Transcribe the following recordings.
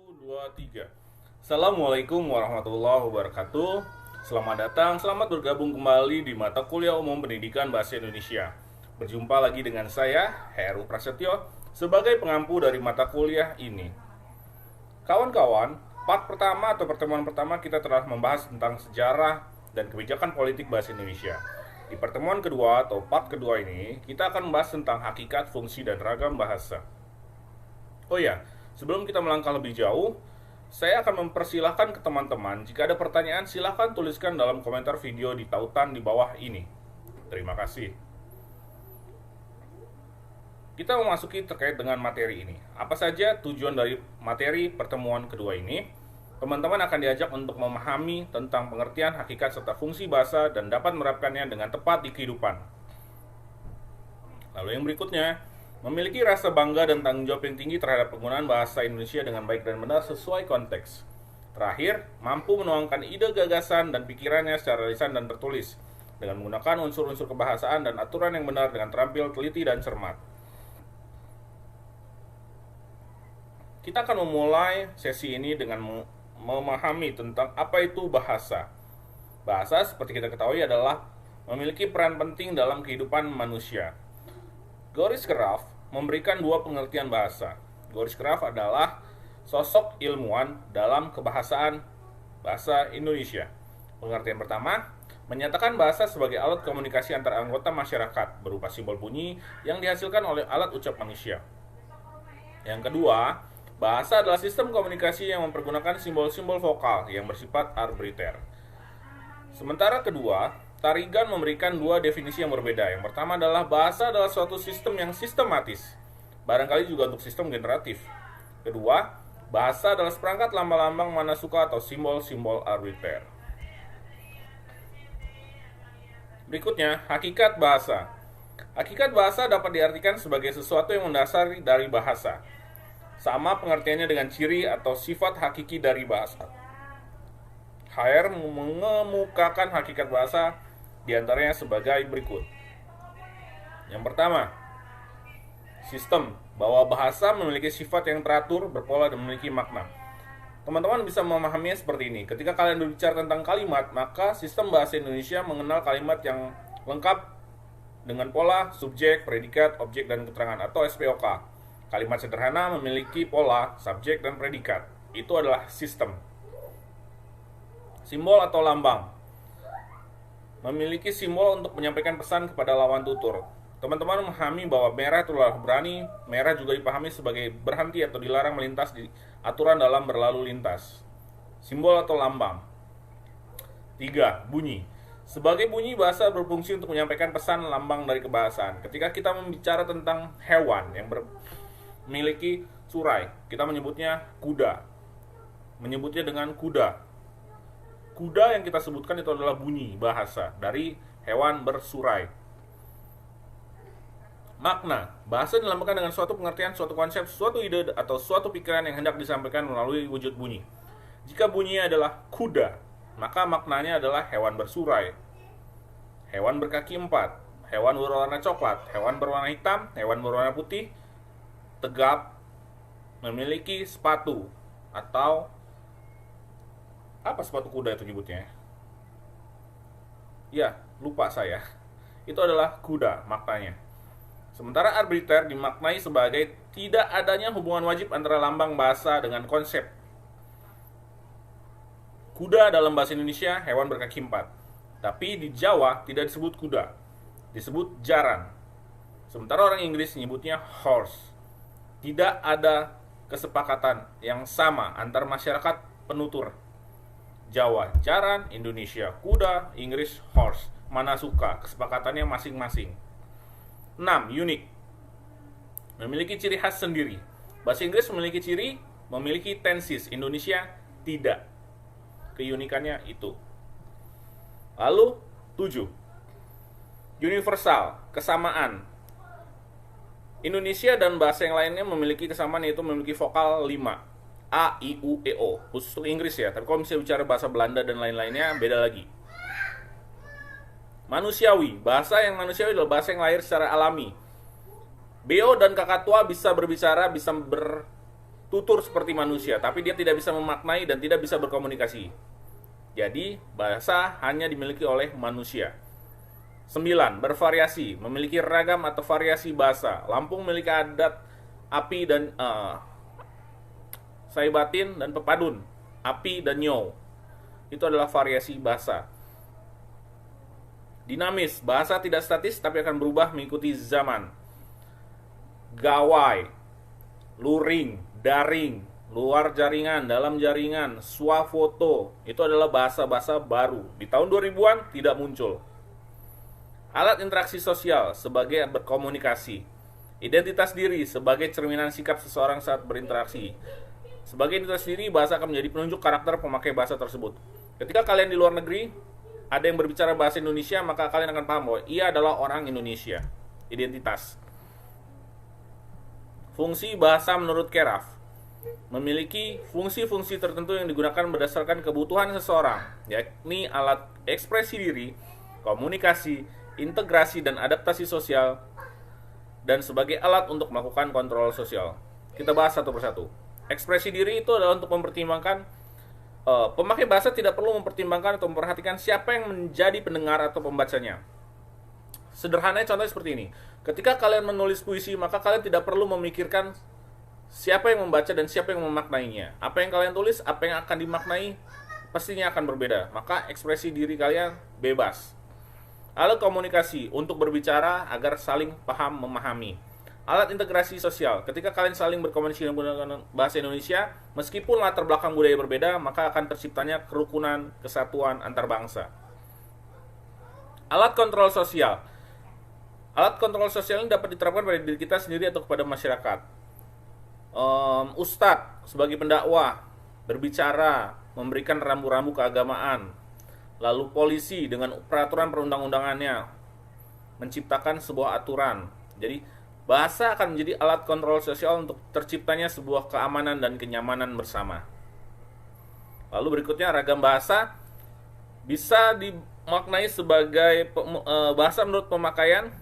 Dua, tiga. Assalamualaikum warahmatullahi wabarakatuh. Selamat datang, selamat bergabung kembali di mata kuliah umum pendidikan bahasa Indonesia. Berjumpa lagi dengan saya, Heru Prasetyo, sebagai pengampu dari mata kuliah ini. Kawan-kawan, part pertama atau pertemuan pertama kita telah membahas tentang sejarah dan kebijakan politik bahasa Indonesia. Di pertemuan kedua atau part kedua ini, kita akan membahas tentang hakikat, fungsi, dan ragam bahasa. Oh ya, sebelum kita melangkah lebih jauh, saya akan mempersilahkan ke teman-teman, jika ada pertanyaan silahkan tuliskan dalam komentar video di tautan di bawah ini. Terima kasih. Kita memasuki terkait dengan materi ini. Apa saja tujuan dari materi pertemuan kedua ini? Teman-teman akan diajak untuk memahami tentang pengertian, hakikat, serta fungsi bahasa dan dapat menerapkannya dengan tepat di kehidupan. Lalu yang berikutnya, memiliki rasa bangga dan tanggung jawab yang tinggi terhadap penggunaan bahasa Indonesia dengan baik dan benar sesuai konteks. Terakhir, mampu menuangkan ide, gagasan, dan pikirannya secara lisan dan tertulis dengan menggunakan unsur-unsur kebahasaan dan aturan yang benar dengan terampil, teliti, dan cermat. Kita akan memulai sesi ini dengan memahami tentang apa itu bahasa. Bahasa, seperti kita ketahui, adalah memiliki peran penting dalam kehidupan manusia. Goris Kraf memberikan dua pengertian bahasa. Goris Kraf adalah sosok ilmuwan dalam kebahasaan bahasa Indonesia. Pengertian pertama, menyatakan bahasa sebagai alat komunikasi antar anggota masyarakat berupa simbol bunyi yang dihasilkan oleh alat ucap manusia. Yang kedua, bahasa adalah sistem komunikasi yang mempergunakan simbol-simbol vokal yang bersifat arbitrter. Sementara kedua, Tarigan memberikan dua definisi yang berbeda. Yang pertama adalah bahasa adalah suatu sistem yang sistematis, barangkali juga untuk sistem generatif. Kedua, bahasa adalah seperangkat lambang-lambang manasuka atau simbol-simbol arbitrter. Berikutnya, hakikat bahasa. Hakikat bahasa dapat diartikan sebagai sesuatu yang mendasari dari bahasa. Sama pengertiannya dengan ciri atau sifat hakiki dari bahasa. HR mengemukakan hakikat bahasa diantaranya sebagai berikut. Yang pertama, sistem, bahwa bahasa memiliki sifat yang teratur, berpola, dan memiliki makna. Teman-teman bisa memahaminya seperti ini. Ketika kalian berbicara tentang kalimat, maka sistem bahasa Indonesia mengenal kalimat yang lengkap dengan pola, subjek, predikat, objek, dan keterangan atau SPOK. Kalimat sederhana memiliki pola, subjek, dan predikat. Itu adalah sistem. Simbol atau lambang memiliki simbol untuk menyampaikan pesan kepada lawan tutur. Teman-teman memahami bahwa merah itu adalah berani, merah juga dipahami sebagai berhenti atau dilarang melintas di aturan dalam berlalu lintas. Simbol atau lambang. 3. Bunyi. Sebagai bunyi, bahasa berfungsi untuk menyampaikan pesan lambang dari kebahasaan. Ketika kita membicara tentang hewan yang memiliki surai, kita menyebutnya kuda. Menyebutnya dengan kuda. Kuda yang kita sebutkan itu adalah bunyi bahasa dari hewan bersurai. Makna. Bahasa dilambangkan dengan suatu pengertian, suatu konsep, suatu ide, atau suatu pikiran yang hendak disampaikan melalui wujud bunyi. Jika bunyinya adalah kuda, maka maknanya adalah hewan bersurai. Hewan berkaki 4, hewan berwarna coklat, hewan berwarna hitam, hewan berwarna putih, tegap, memiliki sepatu, atau apa sepatu kuda itu nyebutnya? Ya, lupa saya. Itu adalah kuda maknanya. Sementara arbiter dimaknai sebagai tidak adanya hubungan wajib antara lambang bahasa dengan konsep. Kuda dalam bahasa Indonesia hewan berkaki 4. Tapi di Jawa tidak disebut kuda, disebut jaran. Sementara orang Inggris menyebutnya horse. Tidak ada kesepakatan yang sama antar masyarakat penutur. Jawa jaran, Indonesia kuda, Inggris horse. Mana suka, kesepakatannya masing-masing. 6. Unik. Memiliki ciri khas sendiri. Bahasa Inggris memiliki ciri, memiliki tenses. Indonesia tidak. Keunikannya itu. Lalu 7. Universal, kesamaan. Indonesia dan bahasa yang lainnya memiliki kesamaan, yaitu memiliki vokal 5. A, I, U, E, O. Khusus untuk Inggris ya. Tapi kalau misalnya bicara bahasa Belanda dan lain-lainnya beda lagi. Manusiawi. Bahasa yang manusiawi adalah bahasa yang lahir secara alami. Beo dan kakak tua bisa berbicara, bisa tutur seperti manusia, tapi dia tidak bisa memaknai dan tidak bisa berkomunikasi. Jadi, bahasa hanya dimiliki oleh manusia. 9. Bervariasi, memiliki ragam atau variasi bahasa. Lampung memiliki adat api dan Saibatin dan Pepadun, api dan Nyo. Itu adalah variasi bahasa. Dinamis, bahasa tidak statis tapi akan berubah mengikuti zaman. Gawai, luring, daring, luar jaringan, dalam jaringan, swafoto, itu adalah bahasa-bahasa baru. Di tahun 2000-an tidak muncul. Alat interaksi sosial sebagai berkomunikasi. Identitas diri sebagai cerminan sikap seseorang saat berinteraksi. Sebagai identitas diri, bahasa akan menjadi penunjuk karakter pemakai bahasa tersebut. Ketika kalian di luar negeri, ada yang berbicara bahasa Indonesia, maka kalian akan paham bahwa ia adalah orang Indonesia. Identitas. Fungsi bahasa menurut Keraf memiliki fungsi-fungsi tertentu yang digunakan berdasarkan kebutuhan seseorang, yakni alat ekspresi diri, komunikasi, integrasi dan adaptasi sosial, dan sebagai alat untuk melakukan kontrol sosial. Kita bahas satu persatu. Ekspresi diri itu adalah untuk mempertimbangkan, pemakai bahasa tidak perlu mempertimbangkan atau memperhatikan siapa yang menjadi pendengar atau pembacanya. Sederhananya contohnya seperti ini. Ketika kalian menulis puisi, maka kalian tidak perlu memikirkan siapa yang membaca dan siapa yang memaknainya. Apa yang kalian tulis, apa yang akan dimaknai, pastinya akan berbeda. Maka ekspresi diri kalian bebas. Alat komunikasi untuk berbicara agar saling paham memahami. Alat integrasi sosial, ketika kalian saling berkomunikasi menggunakan bahasa Indonesia, meskipun latar belakang budaya berbeda, maka akan terciptanya kerukunan, kesatuan antar bangsa. Alat kontrol sosial. Alat kontrol sosial ini dapat diterapkan pada diri kita sendiri atau kepada masyarakat. Ustadz sebagai pendakwah, berbicara, memberikan rambu-rambu keagamaan. Lalu polisi dengan peraturan perundang-undangannya, menciptakan sebuah aturan. Jadi, bahasa akan menjadi alat kontrol sosial untuk terciptanya sebuah keamanan dan kenyamanan bersama. Lalu berikutnya, ragam bahasa bisa dimaknai sebagai bahasa menurut pemakaian,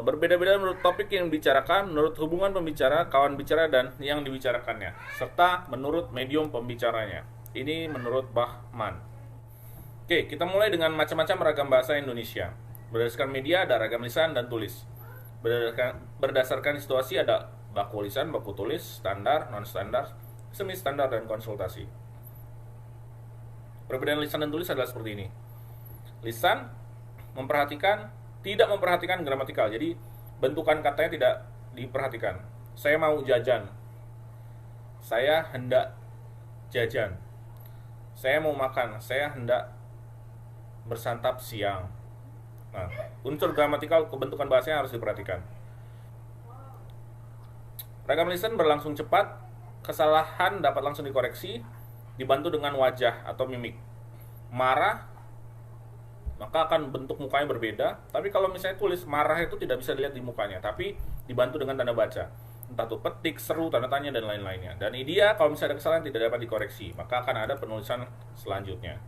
berbeda-beda menurut topik yang dibicarakan, menurut hubungan pembicara, kawan bicara, dan yang dibicarakannya, serta menurut medium pembicaranya. Ini menurut Bahman. Oke, kita mulai dengan macam-macam ragam bahasa Indonesia. Berdasarkan media ada ragam lisan dan tulis. Berdasarkan situasi ada baku lisan, baku tulis, standar, non-standar, semi-standar, dan konsultasi. Perbedaan lisan dan tulis adalah seperti ini. Lisan tidak memperhatikan gramatikal, jadi bentukan katanya tidak diperhatikan. Saya mau jajan. Saya hendak jajan. Saya mau makan. Saya hendak bersantap siang. Nah, unsur gramatikal kebentukan bahasanya harus diperhatikan. Ragam lisan berlangsung cepat, kesalahan dapat langsung dikoreksi, dibantu dengan wajah atau mimik. Marah, maka akan bentuk mukanya berbeda. Tapi kalau misalnya tulis, marah itu tidak bisa dilihat di mukanya, tapi dibantu dengan tanda baca. Entah itu petik, seru, tanda tanya, dan lain-lainnya. Dan ini dia, kalau misalnya ada kesalahan tidak dapat dikoreksi, maka akan ada penulisan selanjutnya.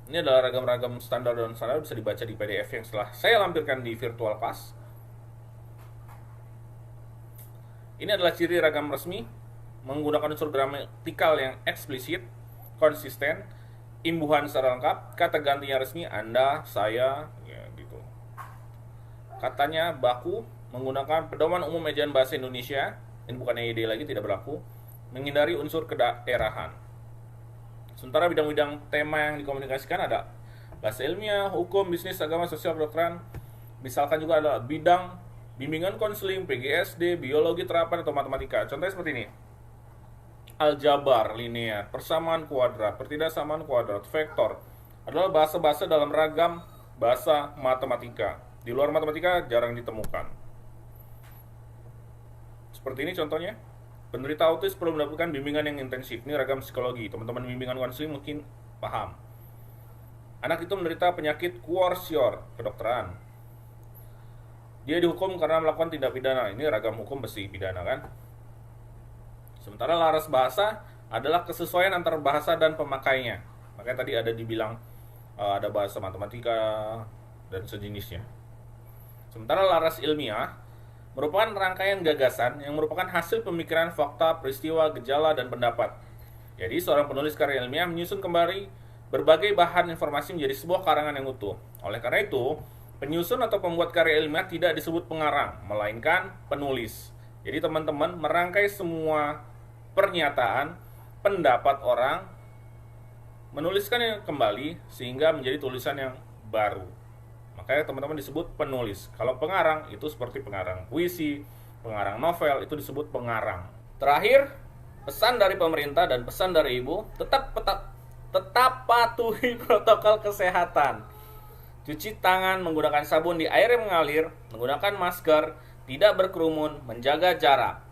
Ini adalah ragam-ragam standar dan standar, bisa dibaca di PDF yang setelah saya lampirkan di virtual class. Ini adalah ciri ragam resmi, menggunakan unsur gramatikal yang eksplisit, konsisten, imbuhan secara lengkap, kata gantinya resmi, Anda, saya, ya gitu. Katanya baku, menggunakan pedoman umum ejaan bahasa Indonesia, ini bukan EYD lagi, tidak berlaku, menghindari unsur kedaerahan. Sementara bidang-bidang tema yang dikomunikasikan ada bahasa ilmiah, hukum, bisnis, agama, sosial, kedokteran. Misalkan juga ada bidang bimbingan konseling, PGSD, biologi terapan, atau matematika. Contohnya seperti ini. Aljabar, linear, persamaan kuadrat, pertidaksamaan kuadrat, vektor adalah bahasa-bahasa dalam ragam bahasa matematika. Di luar matematika jarang ditemukan. Seperti ini contohnya. Penderita autis perlu mendapatkan bimbingan yang intensif. Ini ragam psikologi. Teman-teman bimbingan konseling mungkin paham. Anak itu menderita penyakit kwashiorkor, kedokteran. Dia dihukum karena melakukan tindak pidana. Ini ragam hukum besi pidana kan. Sementara laras bahasa adalah kesesuaian antara bahasa dan pemakainya. Makanya tadi ada dibilang ada bahasa matematika dan sejenisnya. Sementara laras ilmiah merupakan rangkaian gagasan yang merupakan hasil pemikiran fakta, peristiwa, gejala, dan pendapat. Jadi, seorang penulis karya ilmiah menyusun kembali berbagai bahan informasi menjadi sebuah karangan yang utuh. Oleh karena itu, penyusun atau pembuat karya ilmiah tidak disebut pengarang, melainkan penulis. Jadi, teman-teman merangkai semua pernyataan, pendapat orang, menuliskannya kembali sehingga menjadi tulisan yang baru. Makanya teman-teman disebut penulis. Kalau pengarang itu seperti pengarang puisi, pengarang novel itu disebut pengarang. Terakhir, pesan dari pemerintah dan pesan dari Ibu, tetap patuhi protokol kesehatan. Cuci tangan menggunakan sabun di air yang mengalir, menggunakan masker, tidak berkerumun, menjaga jarak.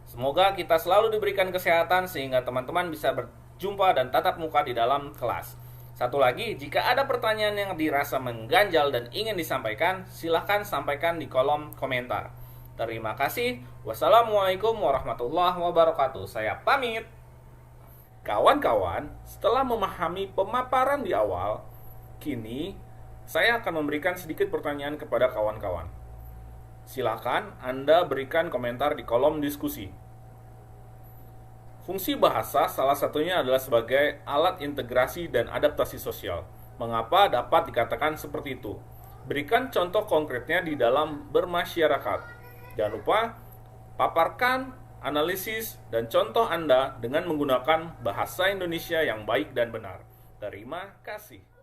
Semoga kita selalu diberikan kesehatan sehingga teman-teman bisa berjumpa dan tatap muka di dalam kelas. Satu lagi, jika ada pertanyaan yang dirasa mengganjal dan ingin disampaikan, silahkan sampaikan di kolom komentar. Terima kasih. Wassalamualaikum warahmatullahi wabarakatuh. Saya pamit. Kawan-kawan, setelah memahami pemaparan di awal, kini saya akan memberikan sedikit pertanyaan kepada kawan-kawan. Silakan Anda berikan komentar di kolom diskusi. Fungsi bahasa salah satunya adalah sebagai alat integrasi dan adaptasi sosial. Mengapa dapat dikatakan seperti itu? Berikan contoh konkretnya di dalam bermasyarakat. Jangan lupa paparkan analisis dan contoh Anda dengan menggunakan bahasa Indonesia yang baik dan benar. Terima kasih.